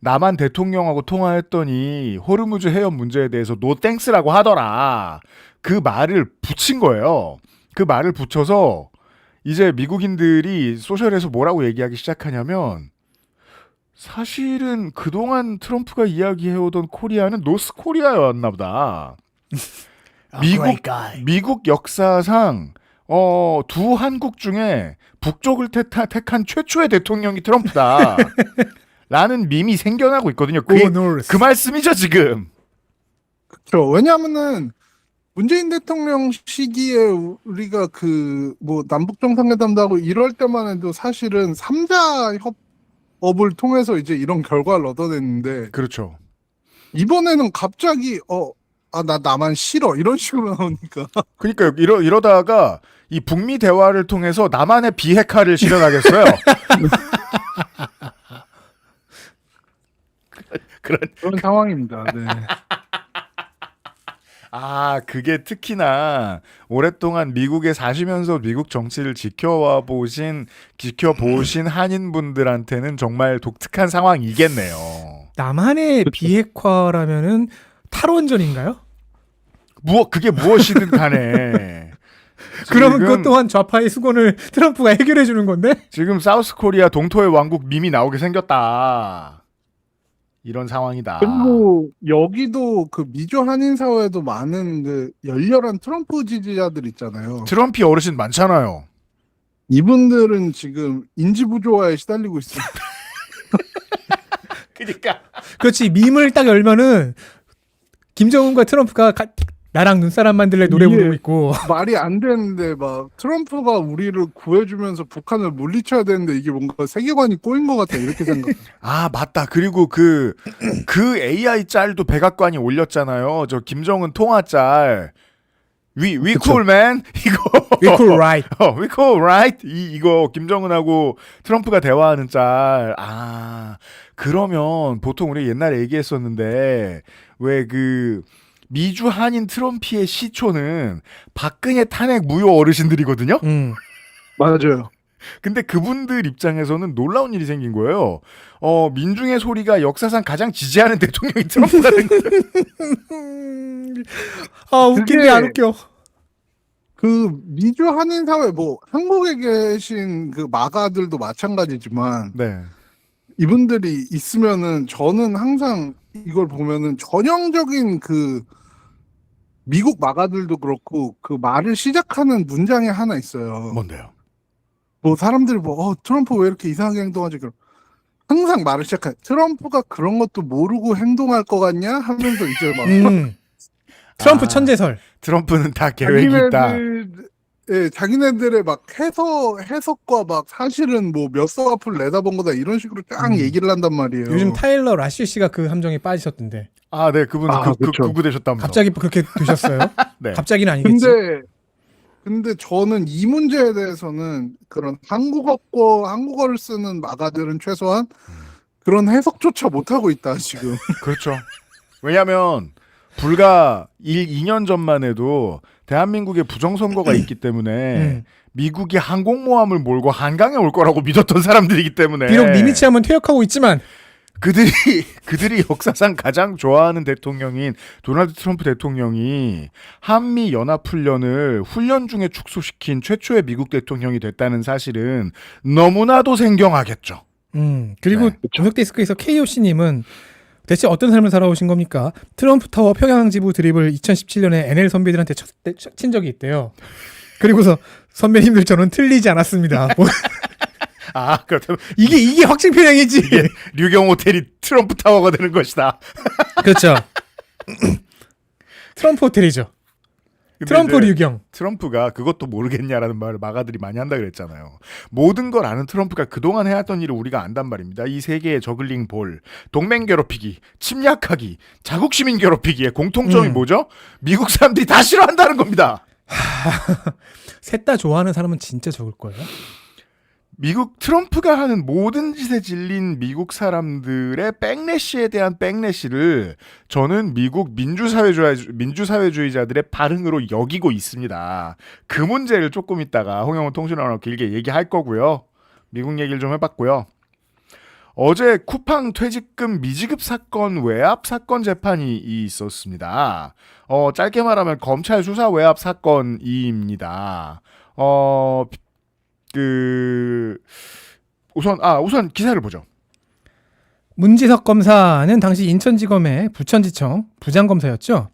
Speaker 1: 남한 대통령하고 통화했더니 호르무즈 해협 문제에 대해서 노 땡스라고 하더라. 그 말을 붙인 거예요. 그 말을 붙여서 이제 미국인들이 소셜에서 뭐라고 얘기하기 시작하냐면 사실은 그동안 트럼프가 이야기해오던 코리아는 노스 코리아였나 보다. 미국 역사상 두 한국 중에 북쪽을 택한 최초의 대통령이 트럼프다. 라는 밈이 생겨나고 있거든요. 그 말씀이죠 지금.
Speaker 3: 그렇죠. 왜냐하면은 문재인 대통령 시기에 우리가 그 뭐 남북 정상회담도 하고 이럴 때만 해도 사실은 3자 협업을 통해서 이제 이런 결과를 얻어냈는데
Speaker 1: 그렇죠.
Speaker 3: 이번에는 갑자기 나 나만 싫어 이런 식으로 나오니까.
Speaker 1: 그러니까 이러다가 이 북미 대화를 통해서 남한의 비핵화를 실현하겠어요.
Speaker 3: 그런 상황입니다. 네.
Speaker 1: 그게 특히나 오랫동안 미국에 사시면서 미국 정치를 지켜보신 한인분들한테는 정말 독특한 상황이겠네요.
Speaker 2: 남한의 비핵화라면은 탈원전인가요?
Speaker 1: 그게 무엇이든 간에.
Speaker 2: 그러면 그것 또한 좌파의 수건을 트럼프가 해결해 주는 건데?
Speaker 1: 지금 사우스 코리아 동토의 왕국 밈이 나오게 생겼다. 이런 상황이다.
Speaker 3: 그리고 여기도 그 미주 한인 사회에도 많은 그 열렬한 트럼프 지지자들 있잖아요.
Speaker 1: 트럼피 어르신 많잖아요.
Speaker 3: 이분들은 지금 인지 부조화에 시달리고 있어요.
Speaker 1: 그러니까
Speaker 2: 그렇지. 밈을 딱 열면은 김정은과 트럼프가 나랑 눈사람 만들래 노래
Speaker 3: 이게
Speaker 2: 부르고 있고.
Speaker 3: 말이 안 되는데 막 트럼프가 우리를 구해주면서 북한을 물리쳐야 되는데 이게 뭔가 세계관이 꼬인 것 같다 이렇게 생각.
Speaker 1: 맞다. 그리고 그 AI 짤도 백악관이 올렸잖아요. 저 김정은 통화 짤. We cool man 이거.
Speaker 2: We cool right.
Speaker 1: We cool right 이거 김정은하고 트럼프가 대화하는 짤. 그러면 보통 우리 옛날에 얘기했었는데 왜 그 미주 한인 트럼피의 시초는 박근혜 탄핵 무효 어르신들이거든요.
Speaker 3: 맞아요.
Speaker 1: 근데 그분들 입장에서는 놀라운 일이 생긴 거예요. 민중의 소리가 역사상 가장 지지하는 대통령이 트럼프가 된 거예요.
Speaker 2: 웃긴 게 안 웃겨.
Speaker 3: 그 미주 한인 사회 뭐 한국에 계신 그 마가들도 마찬가지지만
Speaker 1: 네.
Speaker 3: 이분들이 있으면은 저는 항상 이걸 보면은 전형적인 그 미국 마가들도 그렇고 그 말을 시작하는 문장이 하나 있어요.
Speaker 1: 뭔데요?
Speaker 3: 뭐 사람들이 트럼프 왜 이렇게 이상하게 행동하지? 그럼 항상 말을 시작해. 트럼프가 그런 것도 모르고 행동할 것 같냐? 하면서 이제 막
Speaker 2: 트럼프 천재설.
Speaker 1: 트럼프는 다 계획이 있다.
Speaker 3: 예, 자기네들의 막 해석과 막 사실은 뭐 몇 석 앞을 내다본 거다 이런 식으로 쫙 얘기를 한단 말이에요.
Speaker 2: 요즘 타일러 라쉬 씨가 그 함정에 빠지셨던데
Speaker 1: 아, 네, 그분
Speaker 3: 그쵸.
Speaker 1: 극우 되셨다면서.
Speaker 2: 갑자기 그렇게 되셨어요?
Speaker 1: 네.
Speaker 2: 갑자기는 아니겠지.
Speaker 3: 근데 저는 이 문제에 대해서는 그런 한국어를 쓰는 마가들은 최소한 그런 해석조차 못하고 있다, 지금.
Speaker 1: 그렇죠. 왜냐하면 불과 2년 전만 해도 대한민국에 부정선거가 있기 때문에 미국이 항공모함을 몰고 한강에 올 거라고 믿었던 사람들이기 때문에
Speaker 2: 비록 니미치함은 퇴역하고 있지만
Speaker 1: 그들이 역사상 가장 좋아하는 대통령인 도널드 트럼프 대통령이 한미 연합훈련을 훈련 중에 축소시킨 최초의 미국 대통령이 됐다는 사실은 너무나도 생경하겠죠.
Speaker 2: 그리고
Speaker 1: 네.
Speaker 2: 분석데스크에서 KOC님은 대체 어떤 삶을 살아오신 겁니까? 트럼프 타워 평양지부 드립을 2017년에 NL 선배들한테 친 적이 있대요. 그리고서 선배님들 저는 틀리지 않았습니다. 뭐
Speaker 1: 아, 그렇다면
Speaker 2: 이게 확증 편향이지.
Speaker 1: 이게 류경 호텔이 트럼프 타워가 되는 것이다.
Speaker 2: 그렇죠. 트럼프 호텔이죠.
Speaker 1: 근데
Speaker 2: 트럼프
Speaker 1: 이제
Speaker 2: 류경.
Speaker 1: 트럼프가 그것도 모르겠냐라는 말을 마가들이 많이 한다 그랬잖아요. 모든 걸 아는 트럼프가 그동안 해왔던 일을 우리가 안단 말입니다. 이 세계의 저글링 볼, 동맹 괴롭히기, 침략하기, 자국 시민 괴롭히기의 공통점이 뭐죠? 미국 사람들이 다 싫어한다는 겁니다.
Speaker 2: 셋 다 좋아하는 사람은 진짜 적을 거예요.
Speaker 1: 미국 트럼프가 하는 모든 짓에 질린 미국 사람들의 백래시에 대한 백래시를 저는 미국 민주사회주의자들의 반응으로 여기고 있습니다. 그 문제를 조금 있다가 홍영훈 통신원하고 길게 얘기할 거고요. 미국 얘기를 좀 해봤고요. 어제 쿠팡 퇴직금 미지급 사건 외압 사건 재판이 있었습니다. 짧게 말하면 검찰 수사 외압 사건입니다. 우선 기사를 보죠.
Speaker 2: 문지석 검사는 당시 인천지검의 부천지청 부장검사였죠.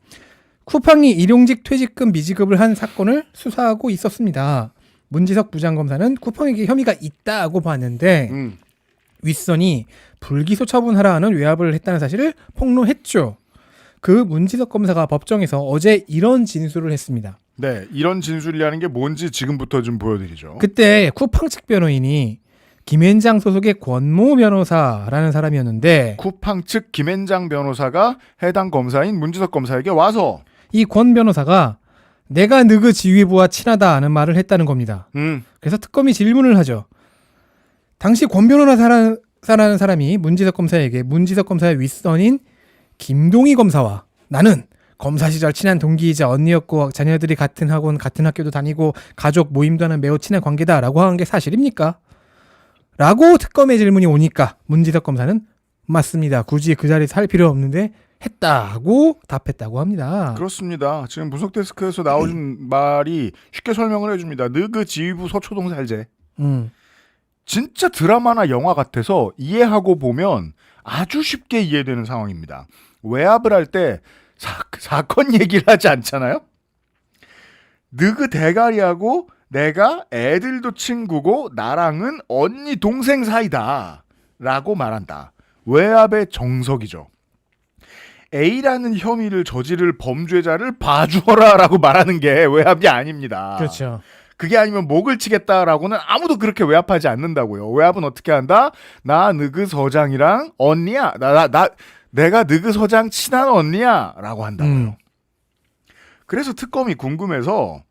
Speaker 2: 쿠팡이 일용직 퇴직금 미지급을 한 사건을 수사하고 있었습니다. 문지석 부장검사는 쿠팡에게 혐의가 있다고 봤는데 윗선이 불기소 처분하라는 외압을 했다는 사실을 폭로했죠. 그 문지석 검사가 법정에서 어제 이런 진술을 했습니다.
Speaker 1: 네, 이런 진술이라는 게 뭔지 지금부터 좀 보여드리죠.
Speaker 2: 그때 쿠팡 측 변호인이 김앤장 소속의 권모 변호사라는 사람이었는데
Speaker 1: 쿠팡 측 김앤장 변호사가 해당 검사인 문지석 검사에게 와서
Speaker 2: 이 권 변호사가 내가 너그 지휘부와 친하다는 말을 했다는 겁니다. 그래서 특검이 질문을 하죠. 당시 권 변호사라는 사람이 문지석 검사에게 문지석 검사의 윗선인 김동희 검사와 나는 검사 시절 친한 동기이자 언니였고 자녀들이 같은 학원 같은 학교도 다니고 가족 모임도 하는 매우 친한 관계다라고 하는 게 사실입니까? 라고 특검의 질문이 오니까 문지석 검사는 맞습니다. 굳이 그 자리에서 할 필요 없는데 했다고 답했다고 합니다.
Speaker 1: 그렇습니다. 지금 분석데스크에서 나오는 말이 쉽게 설명을 해줍니다. 너그 지휘부 서초동 살제. 진짜 드라마나 영화 같아서 이해하고 보면 아주 쉽게 이해되는 상황입니다. 외압을 할 때 사건 얘기를 하지 않잖아요? 너그 대가리하고 내가 애들도 친구고 나랑은 언니 동생 사이다 라고 말한다. 외압의 정석이죠. A라는 혐의를 저지를 범죄자를 봐주어라 라고 말하는 게 외압이 아닙니다.
Speaker 2: 그렇죠.
Speaker 1: 그게 아니면 목을 치겠다라고는 아무도 그렇게 외압하지 않는다고요. 외압은 어떻게 한다? 나 너그 서장이랑 언니야. 내가 너그 서장 친한 언니야 라고 한다고요. 그래서 특검이 궁금해서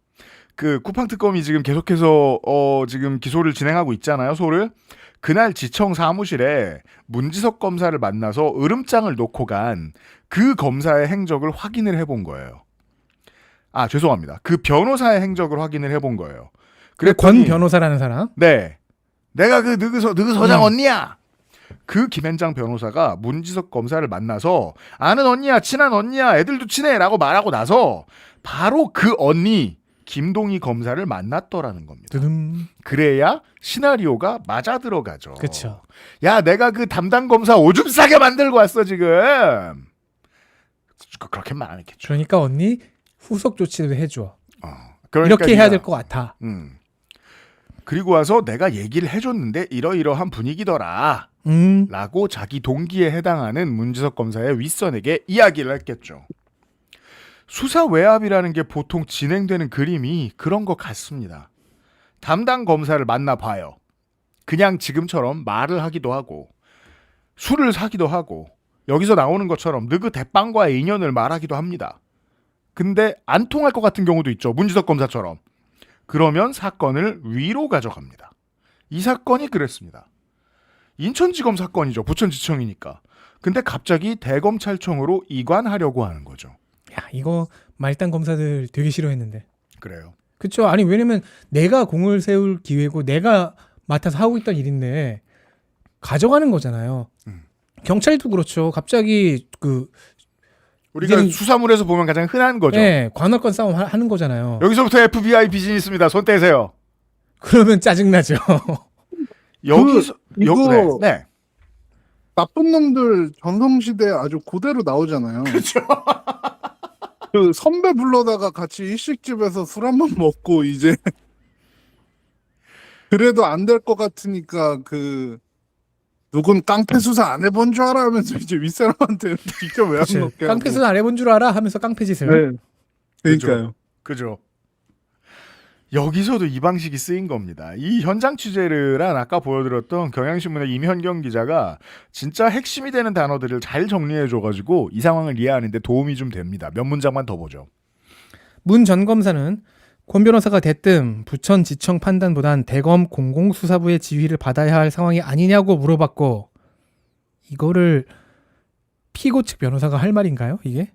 Speaker 1: 그 쿠팡 특검이 지금 계속해서 지금 기소를 진행하고 있잖아요. 소를. 그날 지청 사무실에 문지석 검사를 만나서 으름장을 놓고 간 그 검사의 행적을 확인을 해본 거예요. 아, 죄송합니다. 그 변호사의 행적을 확인을 해본 거예요.
Speaker 2: 권 변호사라는 사람?
Speaker 1: 네. 내가 그 너그 서장 언니야. 그 김앤장 변호사가 문지석 검사를 만나서 아는 언니야, 친한 언니야, 애들도 친해라고 말하고 나서 바로 그 언니 김동희 검사를 만났더라는 겁니다.
Speaker 2: 두둠.
Speaker 1: 그래야 시나리오가 맞아 들어가죠.
Speaker 2: 그렇죠.
Speaker 1: 야, 내가 그 담당 검사 오줌 싸게 만들고 왔어 지금. 그렇게만 안 했겠죠.
Speaker 2: 그러니까 언니 후속 조치도 해줘.
Speaker 1: 그러니까
Speaker 2: 이렇게 해야 될 것 같아.
Speaker 1: 그리고 와서 내가 얘기를 해줬는데 이러이러한 분위기더라. 라고 자기 동기에 해당하는 문지석 검사의 윗선에게 이야기를 했겠죠. 수사 외압이라는 게 보통 진행되는 그림이 그런 것 같습니다. 담당 검사를 만나봐요. 그냥 지금처럼 말을 하기도 하고 술을 사기도 하고 여기서 나오는 것처럼 느그 대빵과의 인연을 말하기도 합니다. 근데 안 통할 것 같은 경우도 있죠. 문지석 검사처럼. 그러면 사건을 위로 가져갑니다. 이 사건이 그랬습니다. 인천지검 사건이죠. 부천지청이니까. 근데 갑자기 대검찰청으로 이관하려고 하는 거죠.
Speaker 2: 야, 이거 말단 검사들 되게 싫어했는데.
Speaker 1: 그래요.
Speaker 2: 그쵸? 아니 왜냐면 내가 공을 세울 기회고 내가 맡아서 하고 있던 일인데 가져가는 거잖아요. 경찰도 그렇죠. 갑자기
Speaker 1: 우리가
Speaker 2: 이제는-
Speaker 1: 수사물에서 보면 가장 흔한 거죠.
Speaker 2: 네, 관할권 싸움 하는 거잖아요.
Speaker 1: 여기서부터 FBI 비즈니스입니다. 손 떼세요.
Speaker 2: 그러면 짜증나죠.
Speaker 1: 여기서
Speaker 3: 이거
Speaker 1: 네.
Speaker 3: 나쁜 놈들 전성시대 아주 그대로 나오잖아요.
Speaker 1: 그렇죠.
Speaker 3: 그 선배 불러다가 같이 일식집에서 술 한 번 먹고 이제 그래도 안 될 것 같으니까 누군 깡패 수사 안 해본 줄 알아 하면서 이제 윗사람한테 직접 외압
Speaker 2: 그치.
Speaker 3: 먹게
Speaker 2: 깡패 수사 안 해본 줄 알아? 하면서 깡패 짓을.
Speaker 3: 네. 그러니까요.
Speaker 1: 그죠. 여기서도 이 방식이 쓰인 겁니다. 이 현장 취재를 한 아까 보여드렸던 경향신문의 임현경 기자가 진짜 핵심이 되는 단어들을 잘 정리해줘가지고 이 상황을 이해하는데 도움이 좀 됩니다. 몇 문장만 더 보죠.
Speaker 2: 문 전 검사는 권 변호사가 대뜸 부천지청 판단보단 대검 공공수사부의 지휘를 받아야 할 상황이 아니냐고 물어봤고 이거를 피고 측 변호사가 할 말인가요? 이게?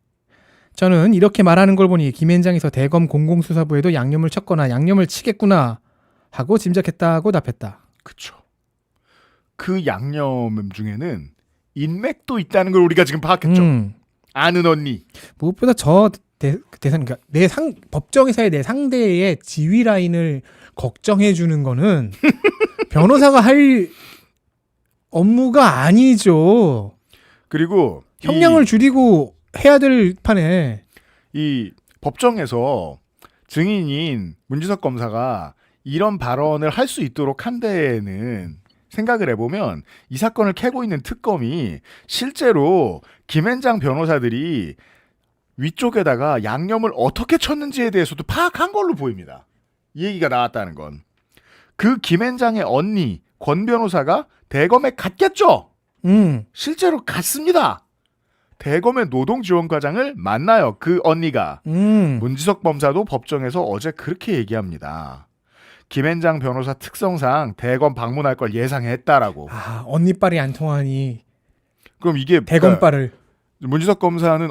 Speaker 2: 저는 이렇게 말하는 걸 보니 김앤장에서 대검 공공수사부에도 양념을 쳤거나 양념을 치겠구나 하고 짐작했다고 답했다.
Speaker 1: 그쵸. 그 양념 중에는 인맥도 있다는 걸 우리가 지금 파악했죠. 아는 언니.
Speaker 2: 무엇보다 저 대상 그러니까 법정에서의 내 상대의 지휘 라인을 걱정해 주는 거는 변호사가 할 업무가 아니죠.
Speaker 1: 그리고
Speaker 2: 형량을 줄이고 해야 될 판에
Speaker 1: 이 법정에서 증인인 문지석 검사가 이런 발언을 할 수 있도록 한 데에는 생각을 해보면 이 사건을 캐고 있는 특검이 실제로 김앤장 변호사들이 위쪽에다가 양념을 어떻게 쳤는지에 대해서도 파악한 걸로 보입니다. 이 얘기가 나왔다는 건. 그 김앤장의 언니 권 변호사가 대검에 갔겠죠? 실제로 갔습니다. 대검의 노동지원과장을 만나요. 그 언니가. 문지석 검사도 법정에서 어제 그렇게 얘기합니다. 김앤장 변호사 특성상 대검 방문할 걸 예상했다라고.
Speaker 2: 아 언니빨이 안 통하니
Speaker 1: 그럼 이게
Speaker 2: 대검빨을
Speaker 1: 문지석 검사는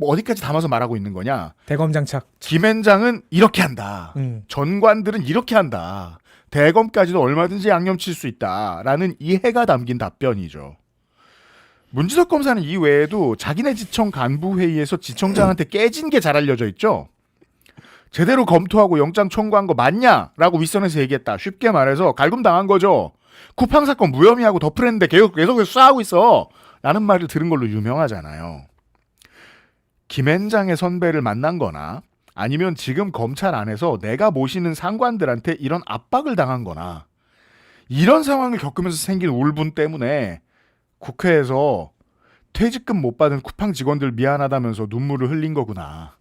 Speaker 1: 어디까지 담아서 말하고 있는 거냐?
Speaker 2: 대검 장착.
Speaker 1: 김앤장은 이렇게 한다. 전관들은 이렇게 한다. 대검까지도 얼마든지 양념칠 수 있다라는 이해가 담긴 답변이죠. 문지석 검사는 이 외에도 자기네 지청 간부 회의에서 지청장한테 깨진 게 잘 알려져 있죠. 제대로 검토하고 영장 청구한 거 맞냐라고 윗선에서 얘기했다. 쉽게 말해서 갈굼당한 거죠. 쿠팡 사건 무혐의하고 덮으랬는데 계속 수사하고 있어. 라는 말을 들은 걸로 유명하잖아요. 김앤장의 선배를 만난 거나 아니면 지금 검찰 안에서 내가 모시는 상관들한테 이런 압박을 당한 거나 이런 상황을 겪으면서 생긴 울분 때문에 국회에서 퇴직금 못 받은 쿠팡 직원들 미안하다면서 눈물을 흘린 거구나.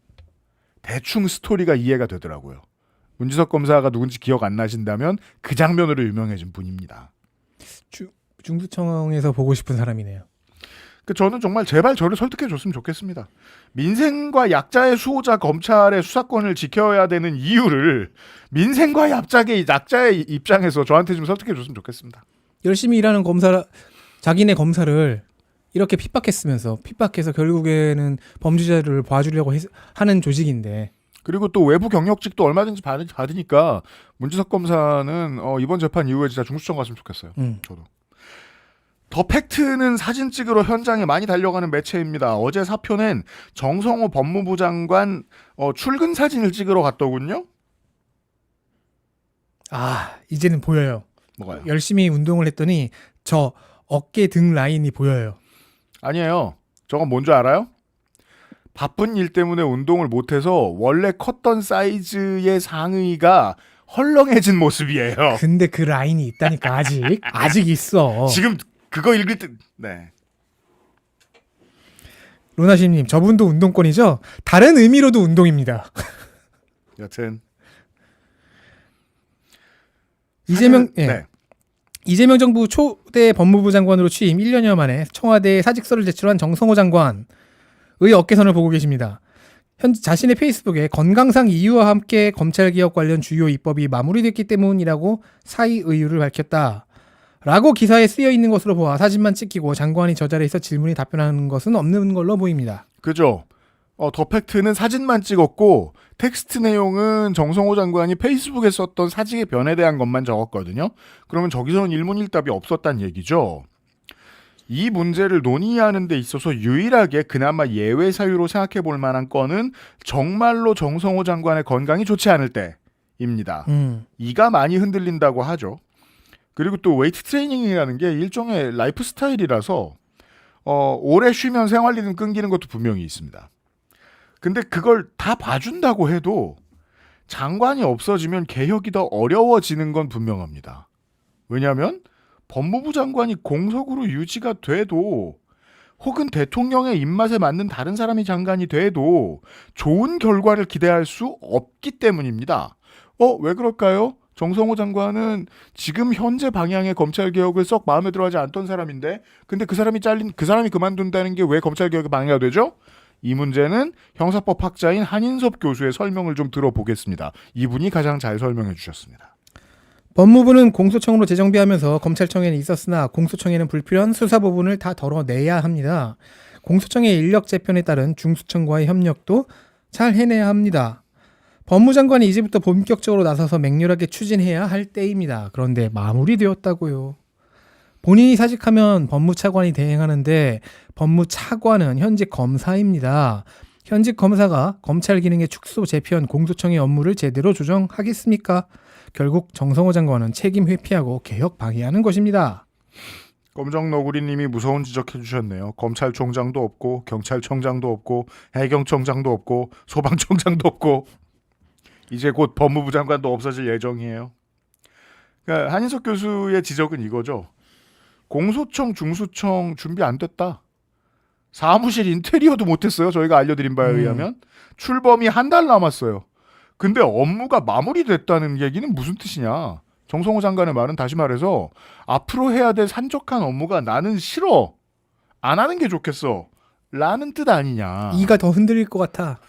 Speaker 1: 대충 스토리가 이해가 되더라고요. 문지석 검사가 누군지 기억 안 나신다면 그 장면으로 유명해진 분입니다.
Speaker 2: 중부청에서 보고 싶은 사람이네요.
Speaker 1: 저는 정말 제발 저를 설득해 줬으면 좋겠습니다. 민생과 약자의 수호자 검찰의 수사권을 지켜야 되는 이유를 민생과 약자의 입장에서 저한테 좀 설득해 줬으면 좋겠습니다.
Speaker 2: 열심히 일하는 자기네 검사를 이렇게 핍박해서 결국에는 범죄자를 봐주려고 하는 조직인데.
Speaker 1: 그리고 또 외부 경력직도 얼마든지 받으니까 문지석 검사는 이번 재판 이후에 진짜 중수청 갔으면 좋겠어요. 저도. 더 팩트는 사진 찍으러 현장에 많이 달려가는 매체입니다. 어제 사표는 정성호 법무부 장관 출근 사진을 찍으러 갔더군요.
Speaker 2: 아 이제는 보여요.
Speaker 1: 뭐가요?
Speaker 2: 열심히 운동을 했더니 저 어깨 등 라인이 보여요.
Speaker 1: 아니에요. 저건 뭔 줄 알아요? 바쁜 일 때문에 운동을 못해서 원래 컸던 사이즈의 상의가 헐렁해진 모습이에요.
Speaker 2: 근데 그 라인이 있다니까 아직 있어.
Speaker 1: 지금 그거 읽을 때 네.
Speaker 2: 로나시님, 저분도 운동권이죠? 다른 의미로도 운동입니다.
Speaker 1: 여튼
Speaker 2: 이재명, 예.
Speaker 1: 네.
Speaker 2: 이재명 정부 초대 법무부 장관으로 취임 1년여 만에 청와대에 사직서를 제출한 정성호 장관의 어깨선을 보고 계십니다. 현재 자신의 페이스북에 건강상 이유와 함께 검찰개혁 관련 주요 입법이 마무리됐기 때문이라고 사의 의유를 밝혔다. 라고 기사에 쓰여 있는 것으로 보아 사진만 찍히고 장관이 저 자리에서 질문이 답변하는 것은 없는 걸로 보입니다.
Speaker 1: 그죠. 더 팩트는 사진만 찍었고 텍스트 내용은 정성호 장관이 페이스북에 썼던 사직의 변에 대한 것만 적었거든요. 그러면 저기서는 일문일답이 없었단 얘기죠. 이 문제를 논의하는 데 있어서 유일하게 그나마 예외 사유로 생각해 볼 만한 건은 정말로 정성호 장관의 건강이 좋지 않을 때입니다. 이가 많이 흔들린다고 하죠. 그리고 또 웨이트 트레이닝이라는 게 일종의 라이프 스타일이라서 오래 쉬면 생활 리듬 끊기는 것도 분명히 있습니다. 근데 그걸 다 봐준다고 해도 장관이 없어지면 개혁이 더 어려워지는 건 분명합니다. 왜냐하면 법무부 장관이 공석으로 유지가 돼도 혹은 대통령의 입맛에 맞는 다른 사람이 장관이 돼도 좋은 결과를 기대할 수 없기 때문입니다. 왜 그럴까요? 정성호 장관은 지금 현재 방향의 검찰개혁을 썩 마음에 들어하지 않던 사람인데 근데 그 사람이 그만둔다는 게 왜 검찰개혁의 방해가 되죠? 이 문제는 형사법 학자인 한인섭 교수의 설명을 좀 들어보겠습니다. 이분이 가장 잘 설명해 주셨습니다.
Speaker 2: 법무부는 공소청으로 재정비하면서 검찰청에는 있었으나 공소청에는 불필요한 수사 부분을 다 덜어내야 합니다. 공소청의 인력 재편에 따른 중수청과의 협력도 잘 해내야 합니다. 법무장관이 이제부터 본격적으로 나서서 맹렬하게 추진해야 할 때입니다. 그런데 마무리되었다고요. 본인이 사직하면 법무차관이 대행하는데 법무차관은 현직 검사입니다. 현직 검사가 검찰 기능의 축소, 재편, 공소청의 업무를 제대로 조정하겠습니까? 결국 정성호 장관은 책임 회피하고 개혁 방해하는 것입니다.
Speaker 1: 검정너구리님이 무서운 지적해 주셨네요. 검찰총장도 없고 경찰청장도 없고 해경청장도 없고 소방청장도 없고 이제 곧 법무부 장관도 없어질 예정이에요. 그러니까 한인석 교수의 지적은 이거죠. 공소청, 중수청 준비 안 됐다. 사무실 인테리어도 못했어요. 저희가 알려드린 바에 의하면. 출범이 한 달 남았어요. 근데 업무가 마무리됐다는 얘기는 무슨 뜻이냐. 정성호 장관의 말은 다시 말해서 앞으로 해야 될 산적한 업무가 나는 싫어. 안 하는 게 좋겠어. 라는 뜻 아니냐.
Speaker 2: 이가 더 흔들릴 것 같아.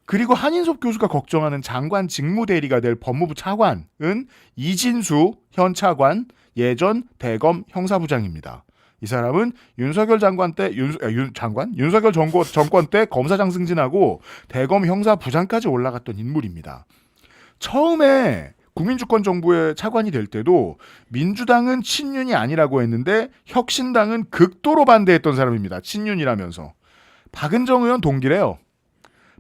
Speaker 1: 그리고 한인섭 교수가 걱정하는 장관 직무대리가 될 법무부 차관은 이진수 현 차관, 예전 대검 형사부장입니다. 이 사람은 윤석열 장관 때 윤석열 정권 때 검사장 승진하고 대검 형사부장까지 올라갔던 인물입니다. 처음에 국민주권정부의 차관이 될 때도 민주당은 친윤이 아니라고 했는데 혁신당은 극도로 반대했던 사람입니다. 친윤이라면서. 박은정 의원 동기래요.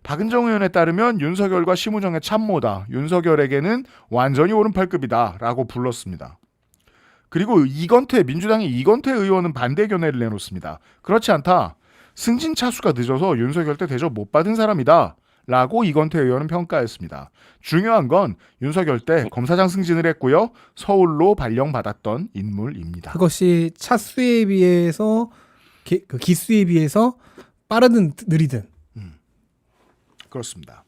Speaker 1: 박은정 의원에 따르면 윤석열과 심우정의 참모다. 윤석열에게는 완전히 오른팔급이다. 라고 불렀습니다. 그리고 민주당의 이건태 의원은 반대 견해를 내놓습니다. 그렇지 않다. 승진 차수가 늦어서 윤석열 때 대접 못 받은 사람이다. 라고 이건태 의원은 평가했습니다. 중요한 건 윤석열 때 검사장 승진을 했고요. 서울로 발령받았던 인물입니다.
Speaker 2: 그것이 차수에 비해서 기수에 비해서 빠르든 느리든.
Speaker 1: 그렇습니다.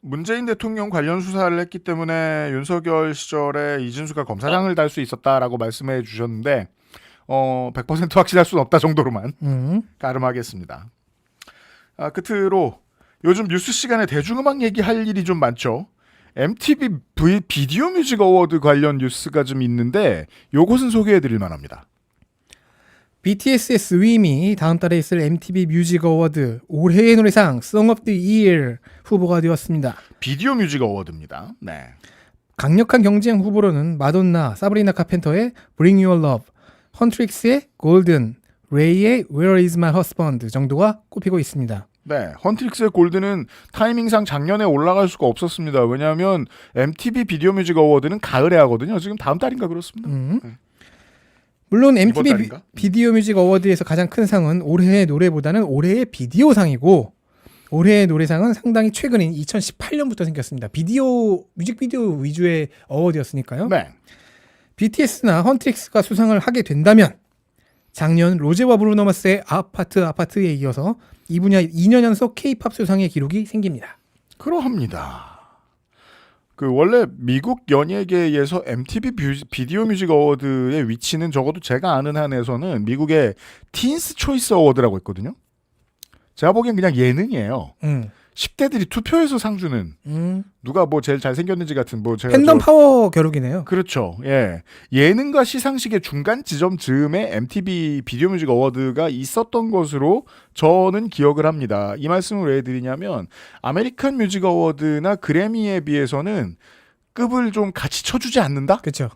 Speaker 1: 문재인 대통령 관련 수사를 했기 때문에 윤석열 시절에 이진수가 검사장을 달 수 있었다라고 말씀해 주셨는데 100% 확실할 수는 없다 정도로만 가름하겠습니다. 끝으로 요즘 뉴스 시간에 대중음악 얘기할 일이 좀 많죠. MTV 비디오 뮤직 어워드 관련 뉴스가 좀 있는데 요것은 소개해드릴 만합니다.
Speaker 2: BTS의 스위미 다음 달에 있을 MTV 뮤직 어워드 올해의 노래상 Song of the Year 후보가 되었습니다.
Speaker 1: 비디오 뮤직 어워드입니다. 네.
Speaker 2: 강력한 경쟁 후보로는 마돈나, 사브리나 카펜터의 Bring Your Love, 헌트릭스의 Golden, 레이의 Where Is My Husband 정도가 꼽히고 있습니다.
Speaker 1: 네, 헌트릭스의 골드는 타이밍상 작년에 올라갈 수가 없었습니다. 왜냐하면 MTV 비디오 뮤직 어워드는 가을에 하거든요. 지금 다음 달인가 그렇습니다. 네.
Speaker 2: 물론 MTV
Speaker 1: 달인가?
Speaker 2: 비디오 뮤직 어워드에서 가장 큰 상은 올해의 노래보다는 올해의 비디오상이고 올해의 노래상은 상당히 최근인 2018년부터 생겼습니다. 뮤직비디오 위주의 어워드였으니까요.
Speaker 1: 네.
Speaker 2: BTS나 헌트릭스가 수상을 하게 된다면 작년 로제와 브루노 마스의 아파트에 이어서 이 분야 2년 연속 K-팝 수상의 기록이 생깁니다.
Speaker 1: 그러합니다. 그 원래 미국 연예계에서 MTV 비디오 뮤직 어워드의 위치는 적어도 제가 아는 한에서는 미국의 틴스 초이스 어워드라고 있거든요. 제가 보기엔 그냥 예능이에요. 10대들이 투표해서 상 주는 누가 뭐 제일 잘생겼는지 같은 뭐 제가
Speaker 2: 팬덤 파워 겨루기네요.
Speaker 1: 그렇죠. 예. 예능과 시상식의 중간 지점 즈음에 MTV 비디오 뮤직 어워드가 있었던 것으로 저는 기억을 합니다. 이 말씀을 왜 드리냐면 아메리칸 뮤직 어워드나 그래미에 비해서는 급을 좀 같이 쳐주지 않는다?
Speaker 2: 그렇죠.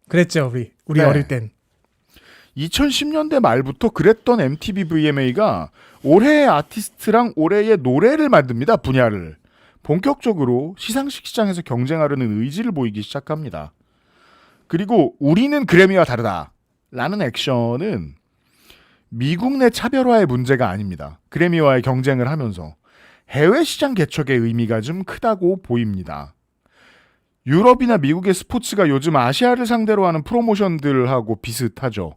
Speaker 2: 그랬죠, 우리
Speaker 1: 네.
Speaker 2: 어릴 땐.
Speaker 1: 2010년대 말부터 그랬던 MTV VMA가 올해의 아티스트랑 올해의 노래를 만듭니다. 분야를. 본격적으로 시상식 시장에서 경쟁하려는 의지를 보이기 시작합니다. 그리고 우리는 그래미와 다르다 라는 액션은 미국 내 차별화의 문제가 아닙니다. 그래미와의 경쟁을 하면서 해외 시장 개척의 의미가 좀 크다고 보입니다. 유럽이나 미국의 스포츠가 요즘 아시아를 상대로 하는 프로모션들하고 비슷하죠.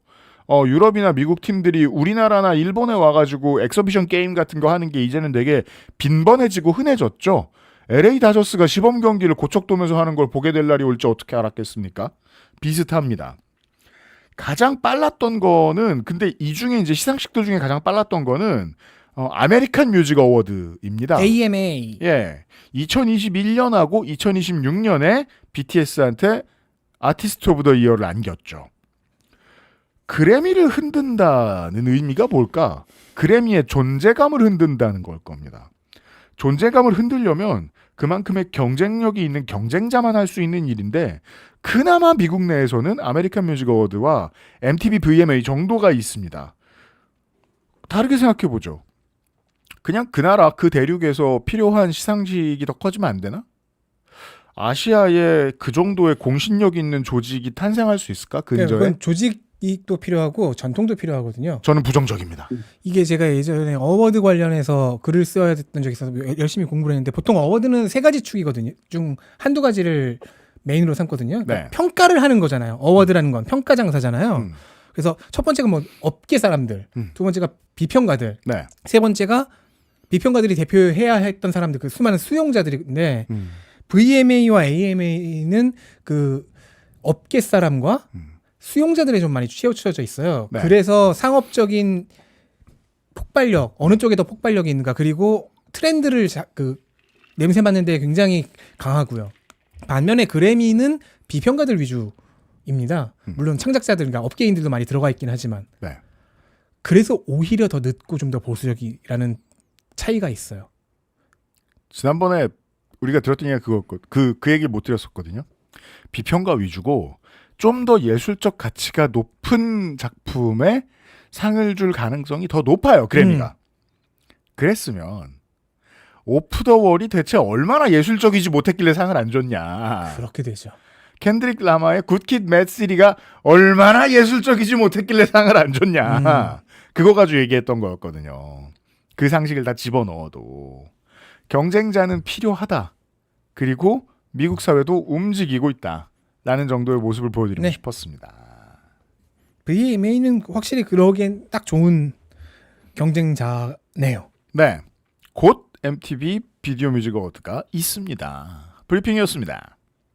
Speaker 1: 유럽이나 미국 팀들이 우리나라나 일본에 와가지고 엑서비션 게임 같은 거 하는 게 이제는 되게 빈번해지고 흔해졌죠. LA 다저스가 시범 경기를 고척돔에서 하는 걸 보게 될 날이 올지 어떻게 알았겠습니까? 비슷합니다. 가장 빨랐던 거는 근데 이 중에 이제 시상식들 중에 가장 빨랐던 거는 아메리칸 뮤직 어워드입니다.
Speaker 2: AMA.
Speaker 1: 예. 2021년하고 2026년에 BTS한테 아티스트 오브 더 이어를 안겼죠. 그래미를 흔든다는 의미가 뭘까? 그래미의 존재감을 흔든다는 걸 겁니다. 존재감을 흔들려면 그만큼의 경쟁력이 있는 경쟁자만 할 수 있는 일인데 그나마 미국 내에서는 아메리칸 뮤직 어워드와 MTV VMA 정도가 있습니다. 다르게 생각해보죠. 그냥 그 나라 그 대륙에서 필요한 시상식이 더 커지면 안 되나? 아시아에 그 정도의 공신력 있는 조직이 탄생할 수 있을까? 근저에?
Speaker 2: 그건 조직도 필요하고 전통도 필요하거든요.
Speaker 1: 저는 부정적입니다.
Speaker 2: 이게 제가 예전에 어워드 관련해서 글을 써야 됐던 적이 있어서 열심히 공부를 했는데 보통 어워드는 세 가지 축이거든요. 중 한두 가지를 메인으로 삼거든요. 그러니까
Speaker 1: 네.
Speaker 2: 평가를 하는 거잖아요. 어워드라는 건 평가 장사잖아요. 그래서 첫 번째가 뭐 업계 사람들, 두 번째가 비평가들,
Speaker 1: 네.
Speaker 2: 세 번째가 비평가들이 대표해야 했던 사람들, 그 수많은 수용자들인데 VMA와 AMA는 그 업계 사람과 수용자들에 좀 많이 치우쳐져 있어요.
Speaker 1: 네.
Speaker 2: 그래서 상업적인 폭발력, 어느 쪽에 더 폭발력이 있는가, 그리고 트렌드를 냄새 맡는데 굉장히 강하고요. 반면에 그래미는 비평가들 위주입니다. 물론 창작자들, 그러니까 업계인들도 많이 들어가 있긴 하지만.
Speaker 1: 네.
Speaker 2: 그래서 오히려 더 늦고 좀 더 보수적이라는 차이가 있어요.
Speaker 1: 지난번에 우리가 들었던 얘기가 그거였고 그 얘기를 못 드렸었거든요. 비평가 위주고 좀 더 예술적 가치가 높은 작품에 상을 줄 가능성이 더 높아요. 그래미가. 그랬으면 오프 더 월이 대체 얼마나 예술적이지 못했길래 상을 안 줬냐.
Speaker 2: 그렇게 되죠.
Speaker 1: 켄드릭 라마의 굿킷 매드시리가 얼마나 예술적이지 못했길래 상을 안 줬냐. 그거 가지고 얘기했던 거였거든요. 그 상식을 다 집어넣어도 경쟁자는 필요하다. 그리고 미국 사회도 움직이고 있다. 라는 정도의 모습을 보여드리고
Speaker 2: 네.
Speaker 1: 싶었습니다.
Speaker 2: VMA는 확실히 그러기엔 딱 좋은 경쟁자네요.
Speaker 1: 네. 곧 MTV 비디오 뮤직 어워드가 있습니다. 브리핑이었습니다.